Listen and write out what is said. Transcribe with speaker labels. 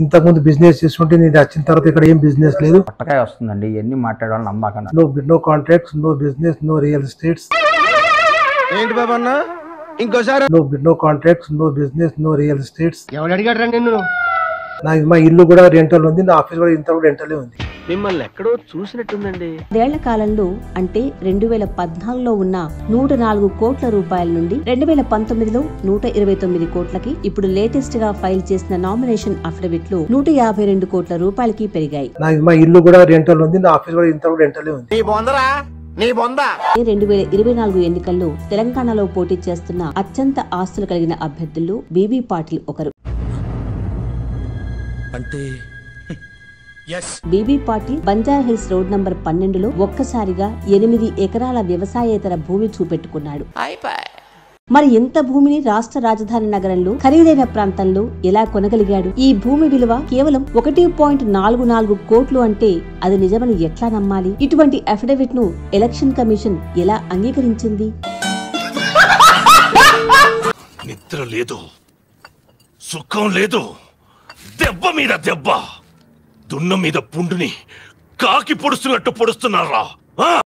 Speaker 1: ఇంతకుముందు బిజినెస్ చేస్తుంటే నేను వచ్చిన తర్వాత ఇక్కడ ఏం బిజినెస్ లేదు.
Speaker 2: పట్టకాయ వస్తుందండి, ఎన్ని మాట్లాడాలని నమ్మకండి.
Speaker 1: No contracts, no business, no real estates.
Speaker 3: ఏంటి బాబా అన్న ఇంకోసారి?
Speaker 1: No contracts, no business, no real estates.
Speaker 3: ఎవడు అడిగాడు నిన్ను?
Speaker 1: మా ఇల్లు కూడా రెంటల్ ఉంది, నా ఆఫీస్ కూడా ఇంత కూడా రెంటలే ఉంది.
Speaker 3: మిమ్మల్ని ఎక్కడో చూసినట్టుందండి.
Speaker 4: ఏళ్ల కాలంలో అంటే 2014లో ఉన్న 104 కోట్ల రూపాయల నుండి 2019లో 129 కోట్లకి, ఇప్పుడు లేటెస్ట్ గా ఫైల్ చేసిన నామినేషన్ అఫిడవిట్లు 152 కోట్ల రూపాయలకి పెరిగాయి.
Speaker 1: మా ఇల్లు కూడా రెంటల్ ఉంది, నా ఆఫీస్ కూడా ఇంత కూడా రెంటలే ఉంది.
Speaker 4: 2024 ఎన్నికల్లో తెలంగాణలో పోటీ చేస్తున్న అత్యంత ఆస్తులు కలిగిన అభ్యర్థుల్లో బీబీ పాటిల్ ఒకరు. B B Patil Banjara Hills road number 12లో ఒక్కసారిగా 8 ఎకరాల వ్యవసాయేతర భూమి చూపెట్టుకున్నాడు. మరి ఎంత భూమిని రాష్ట్ర రాజధాని నగరంలో ఖరీదైన ప్రాంతంలో ఎలా కొనగలిగాడు? ఈ భూమి విలువ కేవలం 1.44 కోట్లు అంటే అది నిజమని ఎట్లా నమ్మాలి? ఇటువంటి అఫిడవిట్ ను ఎలక్షన్ కమిషన్ ఎలా అంగీకరించింది?
Speaker 5: నిద్ర లేదు, సుఖం లేదు, దెబ్బ మీద దెబ్బ, దున్న మీద పుండుని కాకి పొడుస్తున్నట్టు పొడుస్తున్నారా?